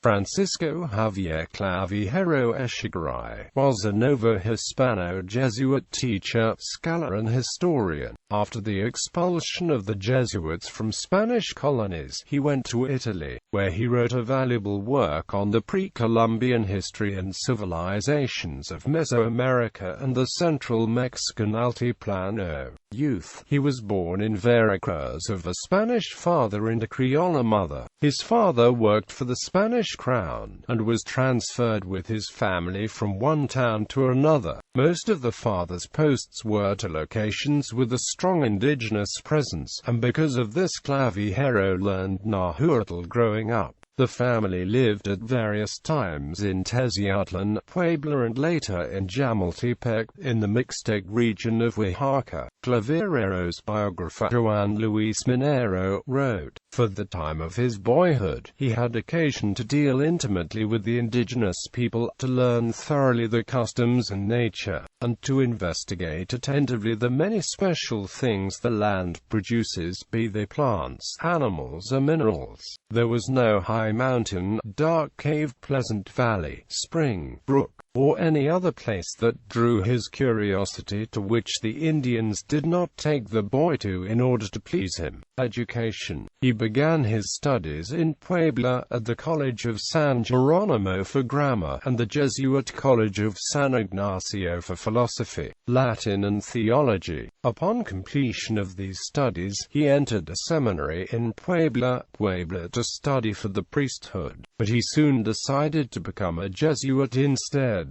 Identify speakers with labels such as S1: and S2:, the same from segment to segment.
S1: Francisco Javier Clavijero Echegaray was a Novohispano Jesuit teacher, scholar and historian. After the expulsion of the Jesuits from Spanish colonies, he went to Italy, where he wrote a valuable work on the pre-Columbian history and civilizations of Mesoamerica and the central Mexican altiplano. Youth. He was born in Veracruz of a Spanish father and a Criolla mother. His father worked for the Spanish crown, and was transferred with his family from one town to another. Most of the father's posts were to locations with a strong indigenous presence, and because of this Clavijero learned Nahuatl growing up. The family lived at various times in Tezcatlan, Puebla and later in Jamultepec, in the Mixtec region of Oaxaca. Clavijero's biographer Juan Luis Minero wrote, "For the time of his boyhood, he had occasion to deal intimately with the indigenous people, to learn thoroughly the customs and nature, and to investigate attentively the many special things the land produces, be they plants, animals or minerals. There was no high mountain, dark cave, pleasant valley, spring, brook, or any other place that drew his curiosity to which the Indians did not take the boy to in order to please him." Education. He began his studies in Puebla, at the College of San Jeronimo for grammar, and the Jesuit College of San Ignacio for philosophy, Latin and theology. Upon completion of these studies, he entered a seminary in Puebla, to study for the priesthood, but he soon decided to become a Jesuit instead.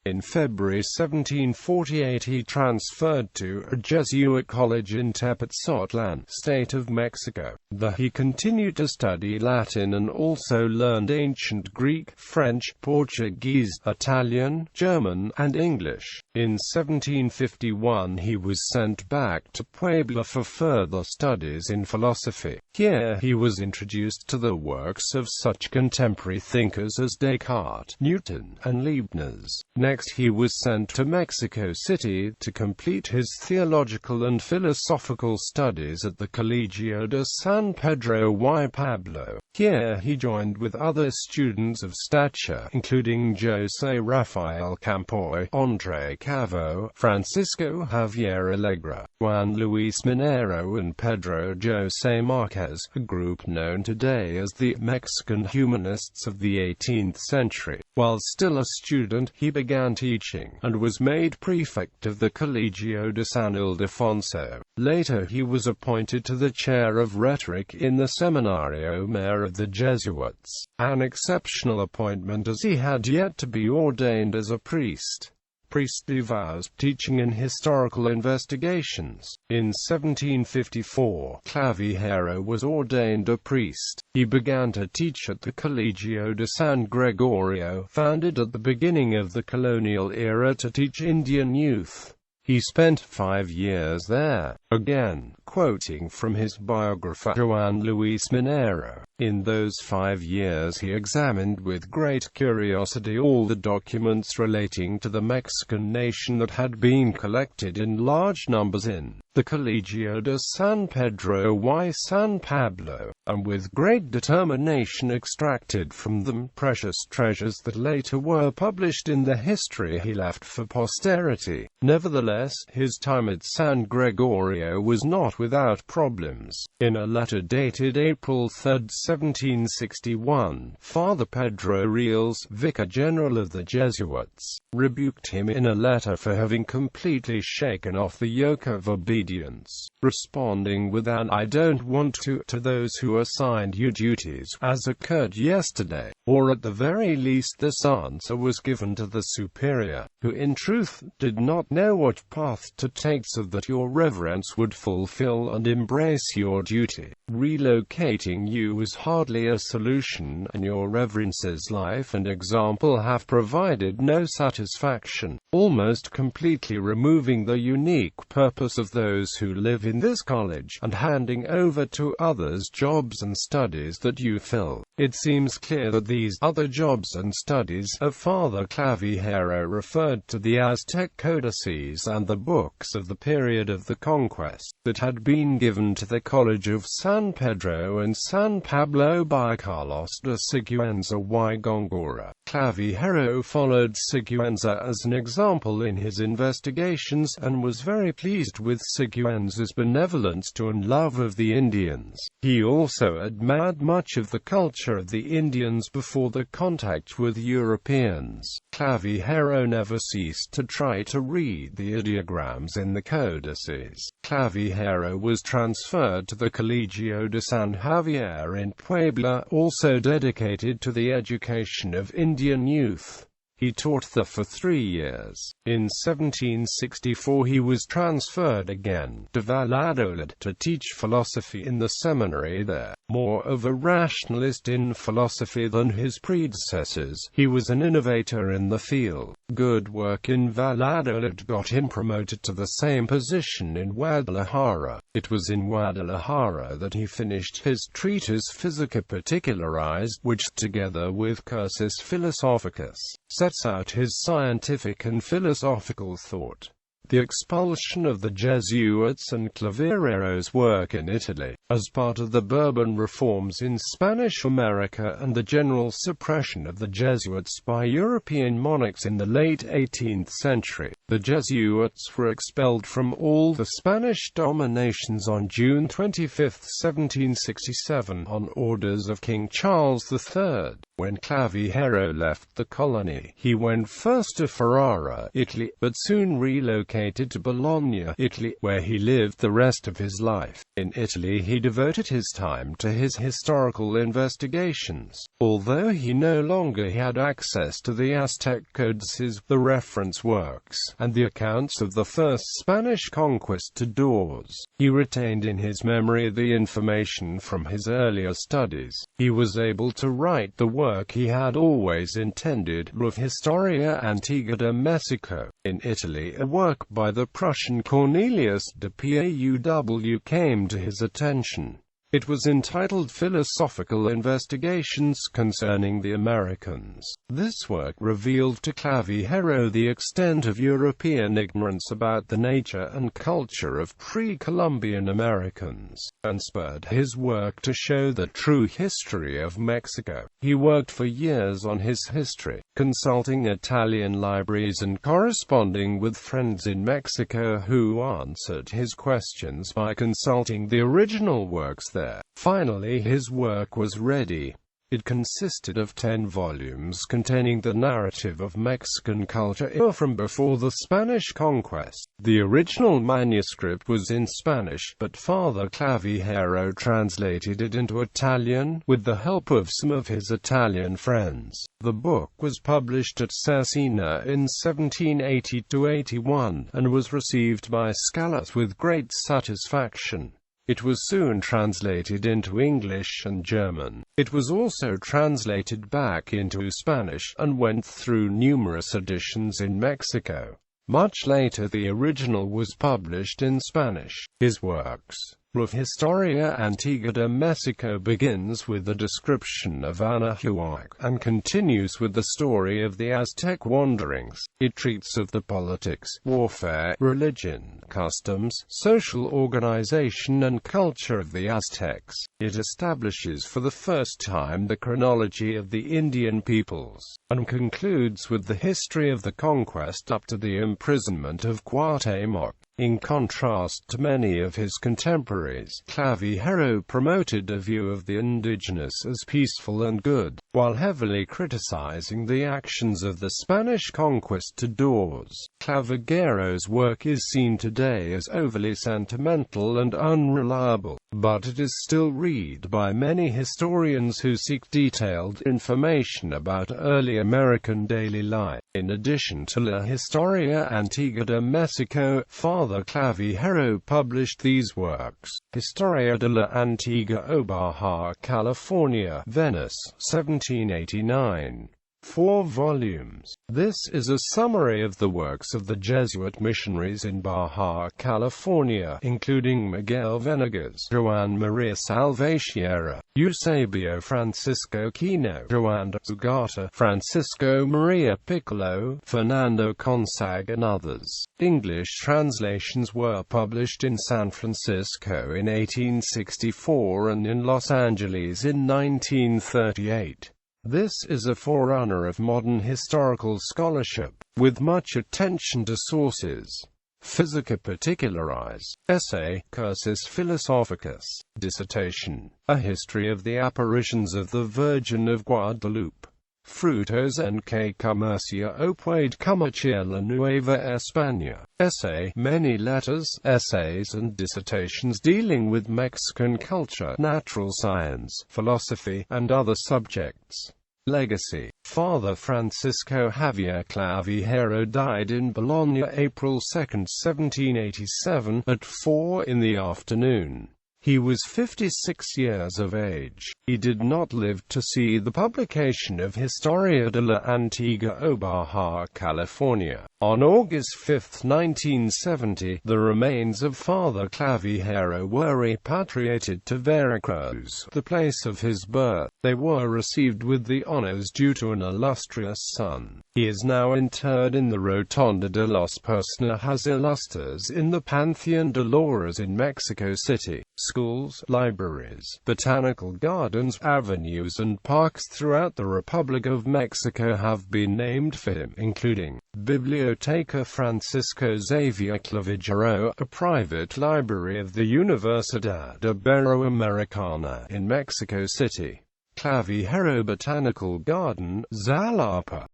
S1: In February 1748 he transferred to a Jesuit college in Tepoztlan, state of Mexico. There he continued to study Latin and also learned ancient Greek, French, Portuguese, Italian, German, and English. In 1751 he was sent back to Puebla for further studies in philosophy. Here he was introduced to the works of such contemporary thinkers as Descartes, Newton, and Leibniz. Next he was sent to Mexico City to complete his theological and philosophical studies at the Colegio de San Pedro y Pablo. Here he joined with other students of stature, including José Rafael Campoy, André Cavo, Francisco Javier Echegaray, Juan Luis Minero and Pedro José Marquez, a group known today as the Mexican humanists of the 18th century. While still a student, he began teaching, and was made prefect of the Colegio de San Ildefonso. Later he was appointed to the chair of rhetoric in the Seminario Mayor of the Jesuits, an exceptional appointment as he had yet to be ordained as a priest. Priestly vows, teaching and historical investigations. In 1754, Clavijero was ordained a priest. He began to teach at the Colegio de San Gregorio, founded at the beginning of the colonial era to teach Indian youth. He spent 5 years there. Again, quoting from his biographer Juan Luis Minero, "In those 5 years he examined with great curiosity all the documents relating to the Mexican nation that had been collected in large numbers in the Colegio de San Pedro y San Pablo, and with great determination extracted from them precious treasures that later were published in the history he left for posterity." Nevertheless, his time at San Gregorio was not without problems. In a letter dated April 3, 1761, Father Pedro Reales, Vicar General of the Jesuits, rebuked him in a letter for having completely shaken off the yoke of obedience, responding with an "I don't want to" those who assigned you duties, as occurred yesterday. Or at the very least this answer was given to the superior, who in truth did not know what path to take so that your reverence would fulfill and embrace your duty. Relocating you was hardly a solution, and your reverence's life and example have provided no satisfaction. almost completely removing the unique purpose of those who live in this college, and handing over to others jobs and studies that you fill. It seems clear that these other jobs and studies of Father Clavijero referred to the Aztec codices and the books of the period of the conquest that had been given to the College of San Pedro and San Pablo by Carlos de Siguenza y Góngora. Clavijero followed Siguenza as an example in his investigations, and was very pleased with Siguenza's benevolence to and love of the Indians. He also admired much of the culture of the Indians before the contact with Europeans. Clavijero never ceased to try to read the ideograms in the codices. Clavijero was transferred to the Colegio de San Javier in Puebla, also dedicated to the education of Indian youth. He taught there for 3 years. In 1764 he was transferred again to Valladolid to teach philosophy in the seminary there. More of a rationalist in philosophy than his predecessors, he was an innovator in the field. Good work in Valladolid got him promoted to the same position in Guadalajara. It was in Guadalajara that he finished his treatise Physica Particularized, which, together with Cursus Philosophicus, sets out his scientific and philosophical thought. The expulsion of the Jesuits and Clavijero's work in Italy, as part of the Bourbon reforms in Spanish America and the general suppression of the Jesuits by European monarchs in the late 18th century. The Jesuits were expelled from all the Spanish dominations on June 25, 1767, on orders of King Charles III. When Clavijero left the colony, he went first to Ferrara, Italy, but soon relocated to Bologna, Italy, where he lived the rest of his life. In Italy he devoted his time to his historical investigations. Although he no longer had access to the Aztec codices, the reference works, and the accounts of the first Spanish conquistadors, he retained in his memory the information from his earlier studies. He was able to write the work he had always intended, of Historia Antigua de Mexico. In Italy, a work by the Prussian Cornelius de Pauw came to his attention. It was entitled Philosophical Investigations Concerning the Americans. This work revealed to Clavijero the extent of European ignorance about the nature and culture of pre-Columbian Americans, and spurred his work to show the true history of Mexico. He worked for years on his history, consulting Italian libraries and corresponding with friends in Mexico who answered his questions by consulting the original works there. Finally his work was ready. It consisted of 10 volumes containing the narrative of Mexican culture from before the Spanish conquest. The original manuscript was in Spanish, but Father Clavijero translated it into Italian, with the help of some of his Italian friends. The book was published at Cesena in 1780–81, and was received by scholars with great satisfaction. It was soon translated into English and German. It was also translated back into Spanish, and went through numerous editions in Mexico. Much later the original was published in Spanish. His works, of Historia Antigua de Mexico, begins with the description of Anahuac, and continues with the story of the Aztec wanderings. It treats of the politics, warfare, religion, customs, social organization and culture of the Aztecs. It establishes for the first time the chronology of the Indian peoples, and concludes with the history of the conquest up to the imprisonment of Cuauhtémoc. In contrast to many of his contemporaries, Clavijero promoted a view of the indigenous as peaceful and good, while heavily criticizing the actions of the Spanish conquistadors. Clavijero's work is seen today as overly sentimental and unreliable, but it is still read by many historians who seek detailed information about early American daily life. In addition to La Historia Antigua de Mexico, Father Clavijero published these works: Historia de la Antigua o Baja California, Venice, 1789. 4 volumes. This is a summary of the works of the Jesuit missionaries in Baja California, including Miguel Venegas, Joan Maria Salvatierra, Eusebio Francisco Quino, Joan de Zugata, Francisco Maria Piccolo, Fernando Consag and others. English translations were published in San Francisco in 1864 and in Los Angeles in 1938. This is a forerunner of modern historical scholarship, with much attention to sources. Physica Particularis, Essay, Cursus Philosophicus, Dissertation, A History of the Apparitions of the Virgin of Guadalupe. Frutos en que comercia o puede comerciar la Nueva España. Essay, Many letters, essays and dissertations dealing with Mexican culture, natural science, philosophy, and other subjects. Legacy. Father Francisco Javier Clavijero died in Bologna April 2, 1787, at 4 in the afternoon. He was 56 years of age. He did not live to see the publication of Historia de la Antigua o Baja California. On August 5, 1970, the remains of Father Clavijero were repatriated to Veracruz, the place of his birth. They were received with the honors due to an illustrious son. He is now interred in the Rotonda de los Personajes Ilustres in the Pantheon de Lourdes in Mexico City. Schools, libraries, botanical gardens, avenues and parks throughout the Republic of Mexico have been named for him, including Biblioteca Francisco Javier Clavijero, a private library of the Universidad Iberoamericana in Mexico City. Clavijero Botanical Garden, Jalapa.